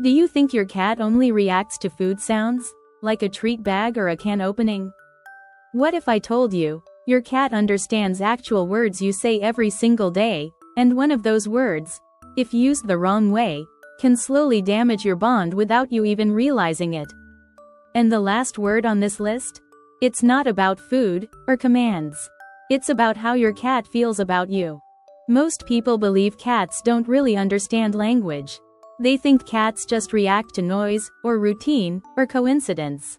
Do you think your cat only reacts to food sounds, like a treat bag or a can opening? What if I told you, your cat understands actual words you say every single day, and one of those words, if used the wrong way, can slowly damage your bond without you even realizing it? And the last word on this list? It's not about food or commands. It's about how your cat feels about you. Most people believe cats don't really understand language. They think cats just react to noise, or routine, or coincidence.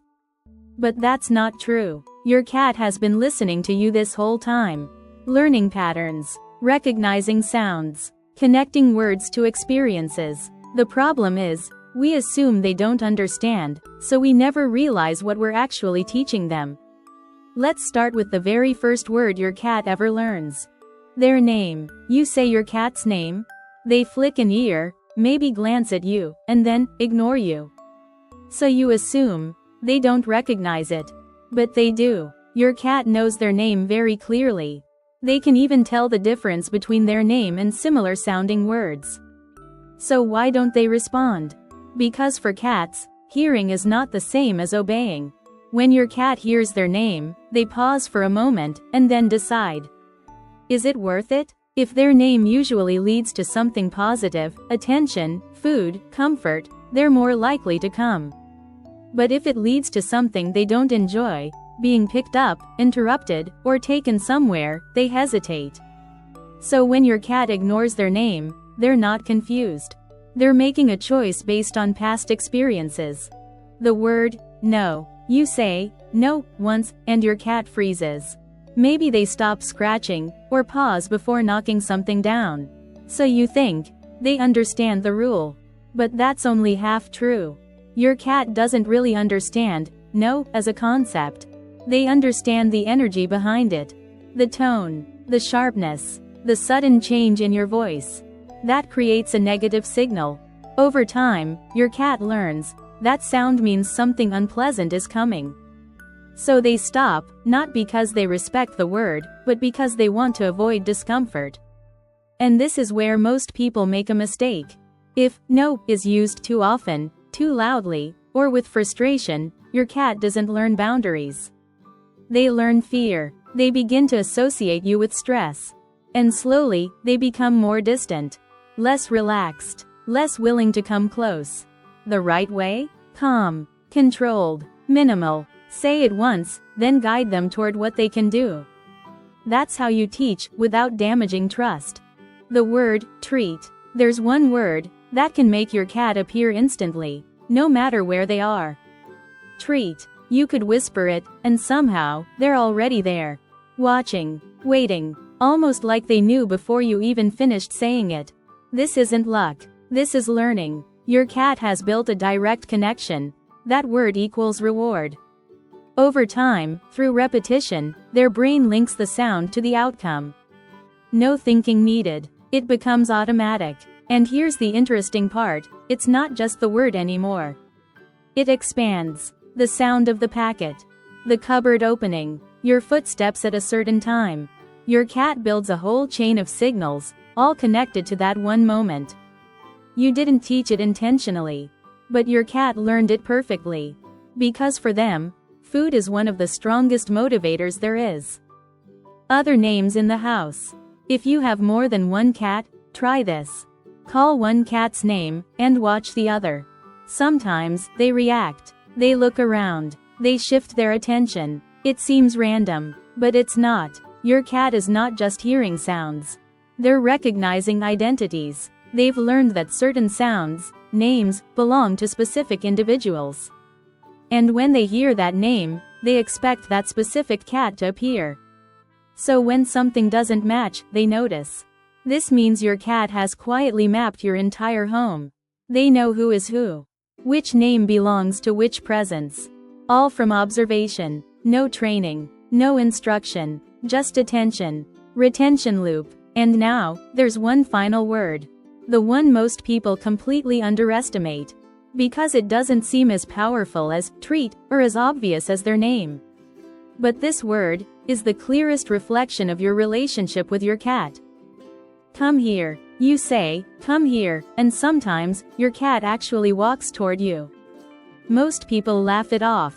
But that's not true. Your cat has been listening to you this whole time. Learning patterns, recognizing sounds, connecting words to experiences. The problem is, we assume they don't understand, so we never realize what we're actually teaching them. Let's start with the very first word your cat ever learns. Their name. You say your cat's name. They flick an ear, maybe glance at you, and then ignore you. So you assume they don't recognize it. But they do. Your cat knows their name very clearly. They can even tell the difference between their name and similar sounding words. So why don't they respond? Because for cats, hearing is not the same as obeying. When your cat hears their name, they pause for a moment, and then decide. Is it worth it? If their name usually leads to something positive, attention, food, comfort, they're more likely to come. But if it leads to something they don't enjoy, being picked up, interrupted, or taken somewhere, they hesitate. So when your cat ignores their name, they're not confused. They're making a choice based on past experiences. The word, no. You say, no, once, and your cat freezes. Maybe they stop scratching, or pause before knocking something down. So you think they understand the rule. But that's only half true. Your cat doesn't really understand no as a concept. They understand the energy behind it. The tone, the sharpness, the sudden change in your voice. That creates a negative signal. Over time, your cat learns that sound means something unpleasant is coming. So they stop, not because they respect the word, but because they want to avoid discomfort. And this is where most people make a mistake. If no is used too often, too loudly, or with frustration, your cat doesn't learn boundaries. They learn fear. They begin to associate you with stress. And slowly, they become more distant, less relaxed, less willing to come close. The right way? Calm, controlled, minimal. Say it once, then guide them toward what they can do. That's how you teach, without damaging trust. The word, treat. There's one word that can make your cat appear instantly, no matter where they are. Treat. You could whisper it, and somehow, they're already there. Watching, waiting, almost like they knew before you even finished saying it. This isn't luck. This is learning. Your cat has built a direct connection. That word equals reward. Over time, through repetition, their brain links the sound to the outcome. No thinking needed. It becomes automatic. And here's the interesting part, it's not just the word anymore. It expands. The sound of the packet. The cupboard opening. Your footsteps at a certain time. Your cat builds a whole chain of signals, all connected to that one moment. You didn't teach it intentionally. But your cat learned it perfectly. Because for them, food is one of the strongest motivators there is. Other names in the house. If you have more than one cat, try this. Call one cat's name, and watch the other. Sometimes, they react. They look around. They shift their attention. It seems random, but it's not. Your cat is not just hearing sounds. They're recognizing identities. They've learned that certain sounds, names, belong to specific individuals. And when they hear that name, they expect that specific cat to appear. So when something doesn't match, they notice. This means your cat has quietly mapped your entire home. They know who is who. Which name belongs to which presence. All from observation. No training. No instruction. Just attention. Retention loop. And now, there's one final word. The one most people completely underestimate. Because it doesn't seem as powerful as treat, or as obvious as their name. But this word is the clearest reflection of your relationship with your cat. Come here. You say, "Come here," and sometimes, your cat actually walks toward you. Most people laugh it off.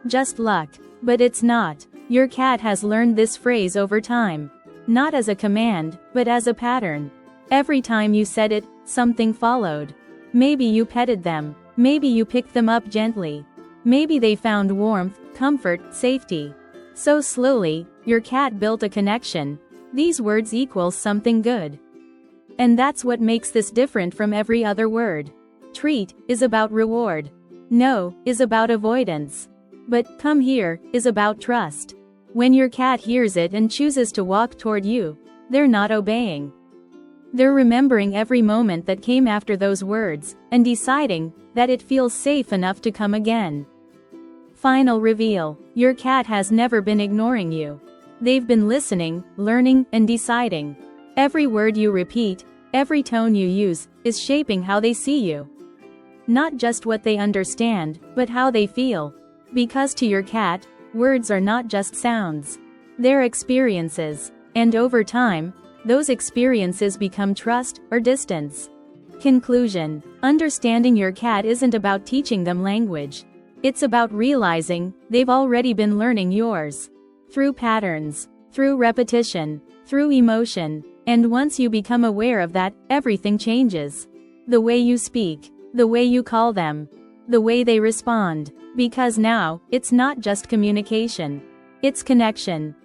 Just luck. But it's not. Your cat has learned this phrase over time. Not as a command, but as a pattern. Every time you said it, something followed. Maybe you petted them. Maybe you picked them up gently. Maybe they found warmth, comfort, safety. So slowly, your cat built a connection. These words equal something good. And that's what makes this different from every other word. Treat is about reward. No is about avoidance. But come here is about trust. When your cat hears it and chooses to walk toward you, they're not obeying. They're remembering every moment that came after those words, and deciding that it feels safe enough to come again. Final reveal. Your cat has never been ignoring you. They've been listening, learning, and deciding. Every word you repeat, every tone you use, is shaping how they see you. Not just what they understand, but how they feel. Because to your cat, words are not just sounds. They're experiences. And over time, those experiences become trust or distance. Conclusion. Understanding your cat isn't about teaching them language. It's about realizing they've already been learning yours. Through patterns, through repetition, through emotion. And once you become aware of that, everything changes. The way you speak, the way you call them, the way they respond. Because now, it's not just communication. It's connection.